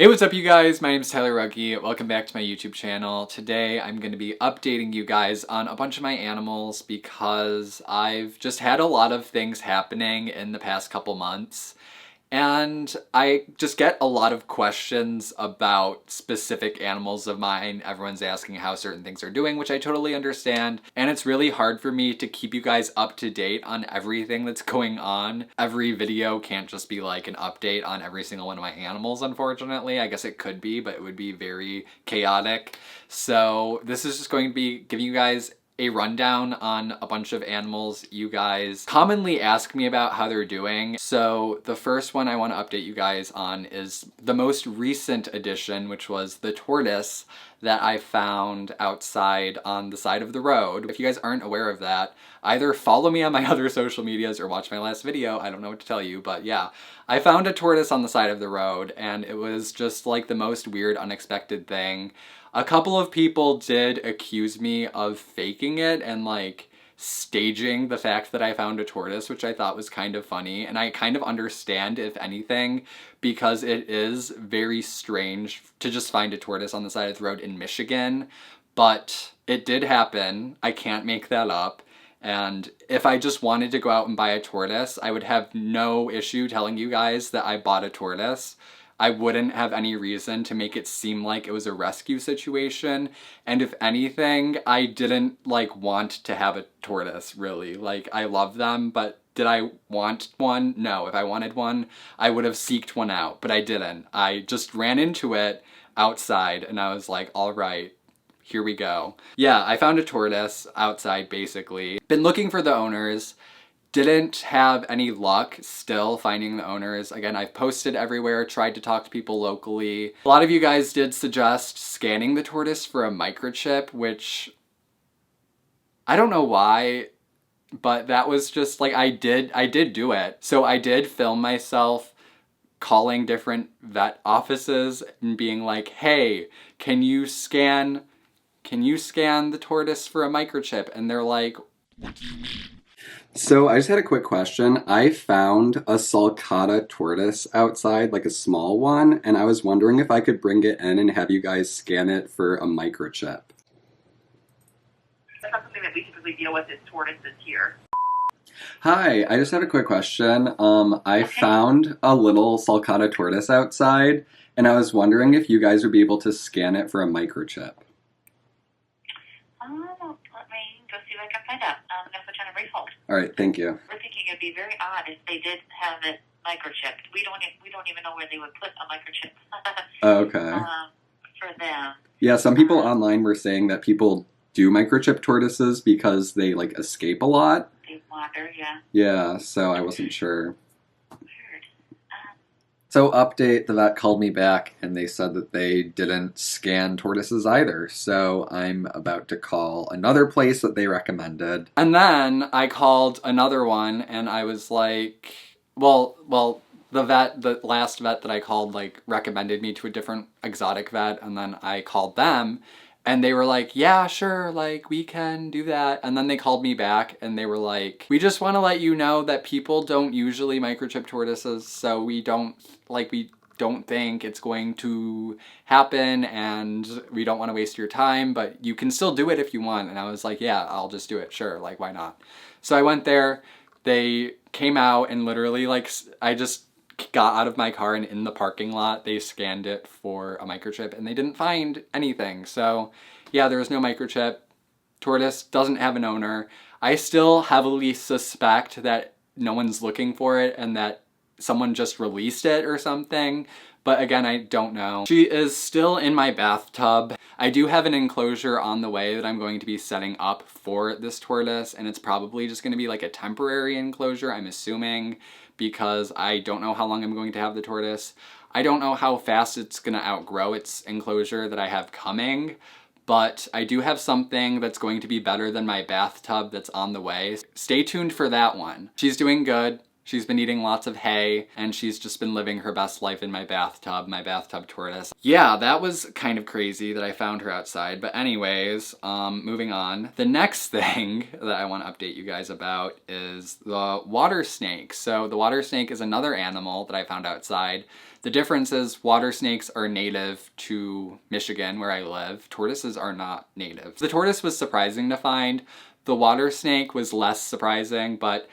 Hey, what's up you guys? My name is Tyler Rugge. Welcome back to my YouTube channel. Today I'm going to be updating you guys on a bunch of my animals because I've just had a lot of things happening in the past couple months. And I just get a lot of questions about specific animals of mine. Everyone's asking how certain things are doing, which I totally understand. And it's really hard for me to keep you guys up to date on everything that's going on. Every video can't just be like an update on every single one of my animals, unfortunately. I guess it could be, but it would be very chaotic. So this is just going to be giving you guys a rundown on a bunch of animals you guys commonly ask me about how they're doing. So the first one I want to update you guys on is the most recent addition, which was the tortoise that I found outside on the side of the road. If you guys aren't aware of that, either follow me on my other social medias or watch my last video. I don't know what to tell you, but yeah. I found a tortoise on the side of the road and it was just like the most weird, unexpected thing. A couple of people did accuse me of faking it and like staging the fact that I found a tortoise, which I thought was kind of funny. And I kind of understand, if anything, because it is very strange to just find a tortoise on the side of the road in Michigan. But it did happen. I can't make that up. And if I just wanted to go out and buy a tortoise, I would have no issue telling you guys that I bought a tortoise. I wouldn't have any reason to make it seem like it was a rescue situation. And if anything, I didn't like want to have a tortoise, really. Like, I love them, but did I want one? No. If I wanted one, I would have seeked one out, but I didn't. I just ran into it outside and I was like, all right, here we go. Yeah, I found a tortoise outside, basically. Been looking for the owners. Didn't have any luck still finding the owners. Again, I've posted everywhere, tried to talk to people locally. A lot of you guys did suggest scanning the tortoise for a microchip, which I don't know why, but that was just like, I did do it. So I did film myself calling different vet offices and being like, hey, can you scan the tortoise for a microchip? And they're like, what do you mean? So I just had a quick question. I found a sulcata tortoise outside, like a small one, and I was wondering if I could bring it in and have you guys scan it for a microchip. That's not something that we typically deal with as tortoises here. Hi, I just had a quick question. I found a little sulcata tortoise outside, and I was wondering if you guys would be able to scan it for a microchip. Let me go see what I can find out. I'm going to put you on a brief hold. All right, thank you. We're thinking it'd be very odd if they did have it microchipped. We don't even know where they would put a microchip Okay. for them. Yeah, some people online were saying that people do microchip tortoises because they like escape a lot. They wander, yeah. Yeah, so I wasn't sure. Weird. So update, the vet called me back and they said that they didn't scan tortoises either. So I'm about to call another place that they recommended. And then I called another one and I was like, well, the last vet that I called like recommended me to a different exotic vet, and then I called them and they were like, yeah, sure, like we can do that. And then they called me back and they were like, we just want to let you know that people don't usually microchip tortoises, so we don't think it's going to happen and we don't want to waste your time, but you can still do it if you want. And I was like, yeah, I'll just do it. Sure. Like, why not? So I went there, they came out and literally like, I just got out of my car and in the parking lot, they scanned it for a microchip and they didn't find anything. So yeah, there was no microchip. Tortoise doesn't have an owner. I still heavily suspect that no one's looking for it and that someone just released it or something, but again, I don't know. She is still in my bathtub. I do have an enclosure on the way that I'm going to be setting up for this tortoise, and it's probably just going to be like a temporary enclosure, I'm assuming, because I don't know how long I'm going to have the tortoise. I don't know how fast it's going to outgrow its enclosure that I have coming, but I do have something that's going to be better than my bathtub that's on the way. Stay tuned for that one. She's doing good. She's been eating lots of hay, and she's just been living her best life in my bathtub tortoise. Yeah, that was kind of crazy that I found her outside, but anyways, moving on. The next thing that I want to update you guys about is the water snake. So the water snake is another animal that I found outside. The difference is water snakes are native to Michigan, where I live. Tortoises are not native. The tortoise was surprising to find. The water snake was less surprising, but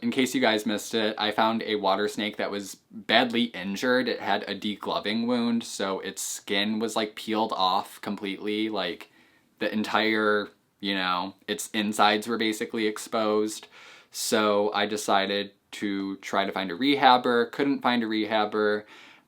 in case you guys missed it, I found a water snake that was badly injured. It had a degloving wound, so its skin was like peeled off completely. Like the entire, you know, its insides were basically exposed. So I decided to try to find a rehabber, couldn't find a rehabber,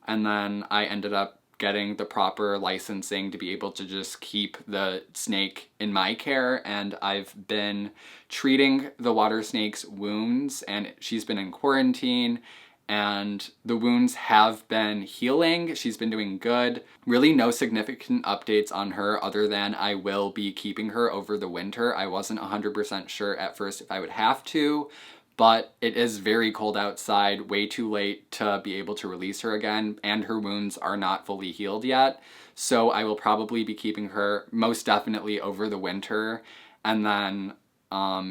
and then I ended up getting the proper licensing to be able to just keep the snake in my care, and I've been treating the water snake's wounds, and she's been in quarantine, and the wounds have been healing. She's been doing good. Really no significant updates on her other than I will be keeping her over the winter. I wasn't 100% sure at first if I would have to, but it is very cold outside, way too late to be able to release her again, and her wounds are not fully healed yet. So I will probably be keeping her most definitely over the winter, and then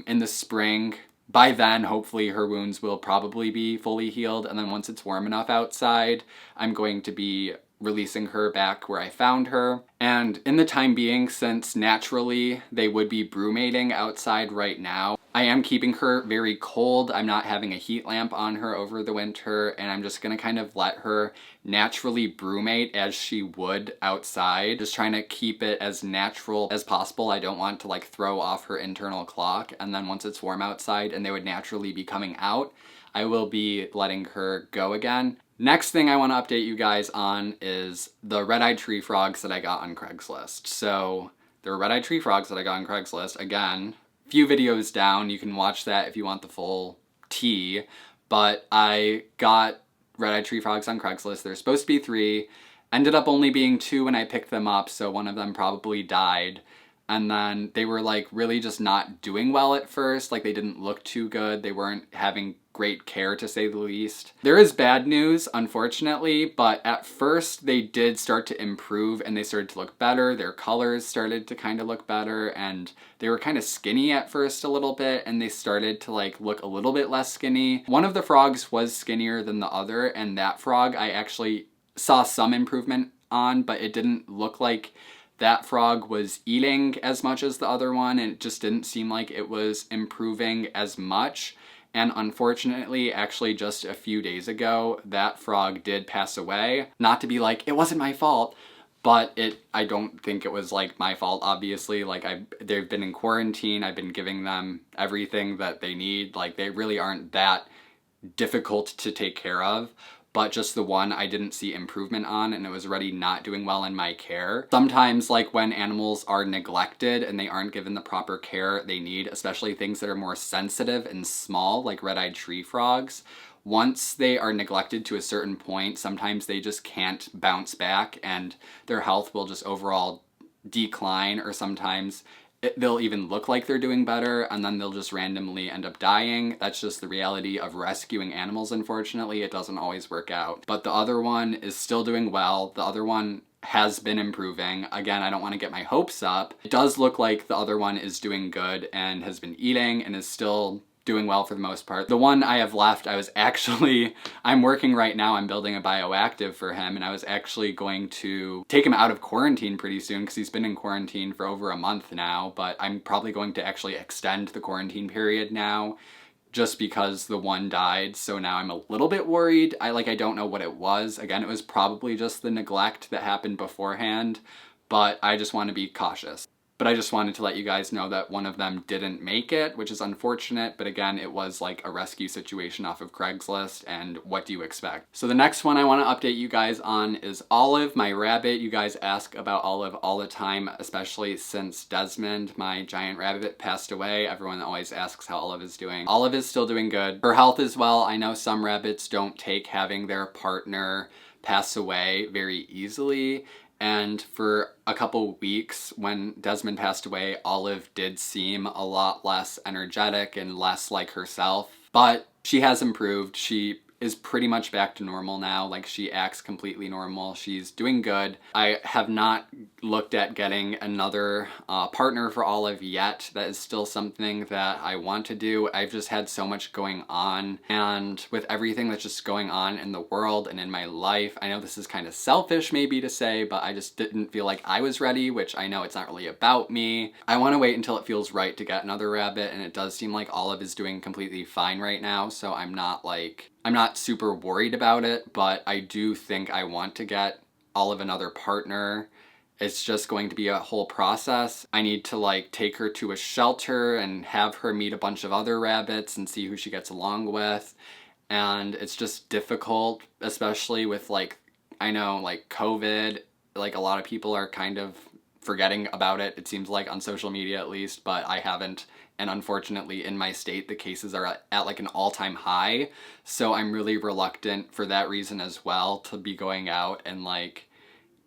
in the spring, by then, hopefully her wounds will probably be fully healed, and then once it's warm enough outside, I'm going to be releasing her back where I found her. And in the time being, since naturally they would be brumating outside right now, I am keeping her very cold. I'm not having a heat lamp on her over the winter, and I'm just gonna kind of let her naturally brumate as she would outside. Just trying to keep it as natural as possible. I don't want to like throw off her internal clock, and then once it's warm outside and they would naturally be coming out, I will be letting her go again. Next thing I want to update you guys on is the red-eyed tree frogs that I got on Craigslist. So there were red-eyed tree frogs that I got on Craigslist. Again, few videos down, you can watch that if you want the full tea, but I got red-eyed tree frogs on Craigslist. There's supposed to be 3, ended up only being 2 when I picked them up, so one of them probably died. And then they were like really just not doing well at first. Like they didn't look too good. They weren't having great care, to say the least. There is bad news, unfortunately, but at first they did start to improve and they started to look better. Their colors started to kind of look better, and they were kind of skinny at first a little bit, and they started to like look a little bit less skinny. One of the frogs was skinnier than the other, and that frog I actually saw some improvement on, but it didn't look like that frog was eating as much as the other one, and it just didn't seem like it was improving as much. And unfortunately, actually just a few days ago, that frog did pass away. Not to be like, it wasn't my fault, but I don't think it was like my fault, obviously. Like they've been in quarantine, I've been giving them everything that they need. Like they really aren't that difficult to take care of. But just the one I didn't see improvement on, and it was already not doing well in my care. Sometimes like when animals are neglected and they aren't given the proper care they need, especially things that are more sensitive and small like red-eyed tree frogs, once they are neglected to a certain point, sometimes they just can't bounce back and their health will just overall decline, or sometimes they'll even look like they're doing better and then they'll just randomly end up dying. That's just the reality of rescuing animals, unfortunately. It doesn't always work out. But the other one is still doing well. The other one has been improving. Again, I don't want to get my hopes up. It does look like the other one is doing good and has been eating and is still doing well for the most part. The one I have left, I'm working right now, I'm building a bioactive for him, and I was actually going to take him out of quarantine pretty soon because he's been in quarantine for over a month now, but I'm probably going to actually extend the quarantine period now just because the one died. So now I'm a little bit worried. I don't know what it was. Again, it was probably just the neglect that happened beforehand, but I just want to be cautious. But I just wanted to let you guys know that one of them didn't make it, which is unfortunate, but again, it was like a rescue situation off of Craigslist, and what do you expect? So the next one I want to update you guys on is Olive, my rabbit. You guys ask about Olive all the time, especially since Desmond, my giant rabbit, passed away. Everyone always asks how Olive is doing. Olive is still doing good. Her health as well. I know some rabbits don't take having their partner pass away very easily, and for a couple weeks when Desmond passed away, Olive did seem a lot less energetic and less like herself. But she has improved. She is pretty much back to normal now. Like, she acts completely normal. She's doing good. I have not looked at getting another partner for Olive yet. That is still something that I want to do. I've just had so much going on, and with everything that's just going on in the world and in my life, I know this is kind of selfish maybe to say, but I just didn't feel like I was ready, which I know it's not really about me. I want to wait until it feels right to get another rabbit, and it does seem like Olive is doing completely fine right now, so I'm not super worried about it, but I do think I want to get Olive another partner. It's just going to be a whole process. I need to like take her to a shelter and have her meet a bunch of other rabbits and see who she gets along with. And it's just difficult, especially with like, I know like COVID, like a lot of people are kind of forgetting about it, it seems like, on social media at least, but I haven't. And unfortunately in my state, the cases are at like an all-time high. So I'm really reluctant for that reason as well to be going out and like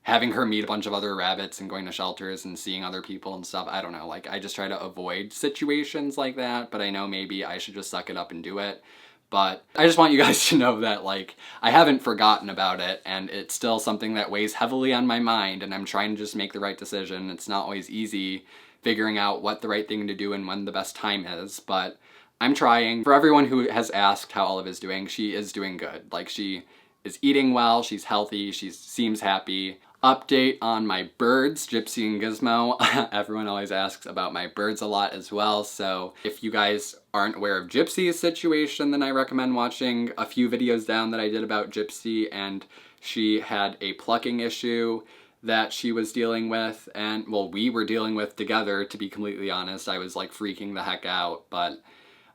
having her meet a bunch of other rabbits and going to shelters and seeing other people and stuff. I don't know, like I just try to avoid situations like that, but I know maybe I should just suck it up and do it. But I just want you guys to know that like I haven't forgotten about it, and it's still something that weighs heavily on my mind, and I'm trying to just make the right decision. It's not always easy figuring out what the right thing to do and when the best time is, but I'm trying. For everyone who has asked how Olive is doing, she is doing good. Like, she is eating well, she's healthy, she seems happy. Update on my birds, Gypsy and Gizmo. Everyone always asks about my birds a lot as well, so if you guys aren't aware of Gypsy's situation, then I recommend watching a few videos down that I did about Gypsy, and she had a plucking issue that she was dealing with, and well, we were dealing with together, to be completely honest. I was like freaking the heck out, but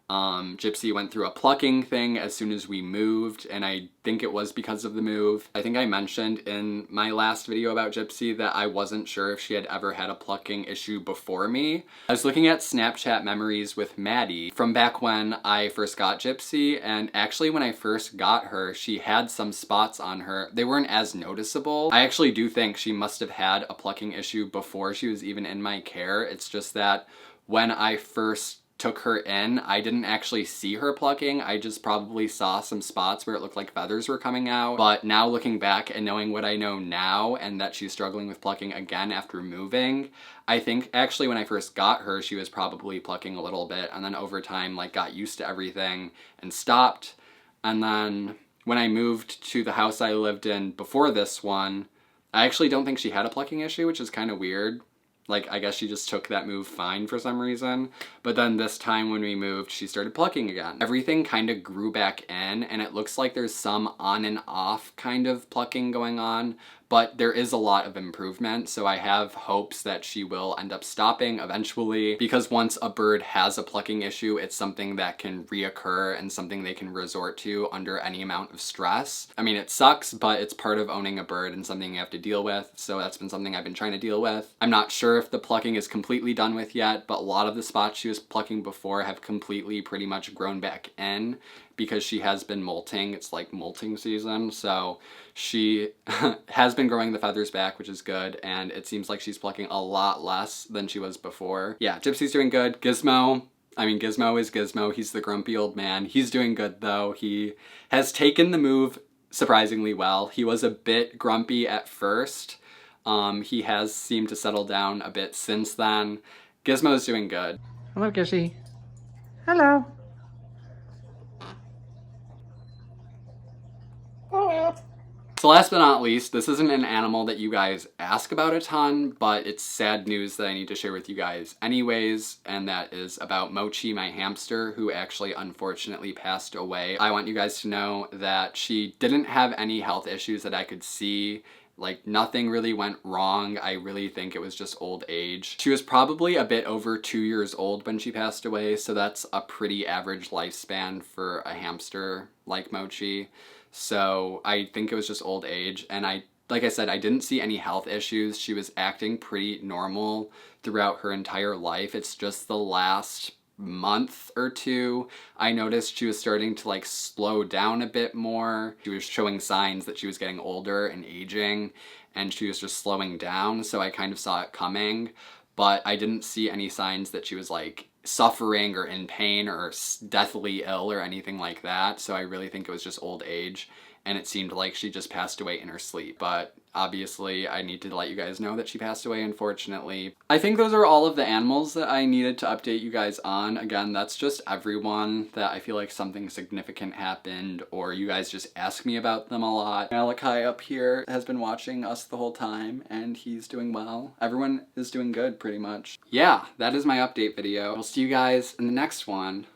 Gypsy went through a plucking thing as soon as we moved, and I think it was because of the move. I think I mentioned in my last video about Gypsy that I wasn't sure if she had ever had a plucking issue before me. I was looking at Snapchat memories with Maddie from back when I first got Gypsy, and actually when I first got her, she had some spots on her. They weren't as noticeable. I actually do think she must have had a plucking issue before she was even in my care. It's just that when I first took her in, I didn't actually see her plucking. I just probably saw some spots where it looked like feathers were coming out. But now looking back and knowing what I know now, and that she's struggling with plucking again after moving, I think actually when I first got her, she was probably plucking a little bit, and then over time like got used to everything and stopped. And then when I moved to the house I lived in before this one, I actually don't think she had a plucking issue, which is kind of weird. Like, I guess she just took that move fine for some reason. But then this time when we moved, she started plucking again. Everything kind of grew back in, and it looks like there's some on and off kind of plucking going on, but there is a lot of improvement, so I have hopes that she will end up stopping eventually, because once a bird has a plucking issue, it's something that can reoccur and something they can resort to under any amount of stress. I mean, it sucks, but it's part of owning a bird and something you have to deal with, so that's been something I've been trying to deal with. I'm not sure if the plucking is completely done with yet, but a lot of the spots she was plucking before have completely pretty much grown back in, because she has been molting. It's like molting season, so she has been growing the feathers back, which is good, and it seems like she's plucking a lot less than she was before. Yeah, Gypsy's doing good. Gizmo is Gizmo. He's the grumpy old man. He's doing good though. He has taken the move surprisingly well. He was a bit grumpy at first. He has seemed to settle down a bit since then. Gizmo's doing good. Hello, Gypsy. Hello. So last but not least, this isn't an animal that you guys ask about a ton, but it's sad news that I need to share with you guys anyways, and that is about Mochi My Hamster, who actually unfortunately passed away. I want you guys to know that she didn't have any health issues that I could see. Like, nothing really went wrong. I really think it was just old age. She was probably a bit over 2 years old when she passed away, so that's a pretty average lifespan for a hamster like Mochi. So I think it was just old age, and like I said, I didn't see any health issues. She was acting pretty normal throughout her entire life. It's just the last month or two I noticed she was starting to like slow down a bit more. She was showing signs that she was getting older and aging, and she was just slowing down, so I kind of saw it coming, but I didn't see any signs that she was like suffering or in pain or deathly ill or anything like that. So I really think it was just old age, and it seemed like she just passed away in her sleep. But obviously I need to let you guys know that she passed away, unfortunately. I think those are all of the animals that I needed to update you guys on. Again, that's just everyone that I feel like something significant happened, or you guys just ask me about them a lot. Malachi up here has been watching us the whole time, and he's doing well. Everyone is doing good, pretty much. Yeah, that is my update video. I'll see you guys in the next one.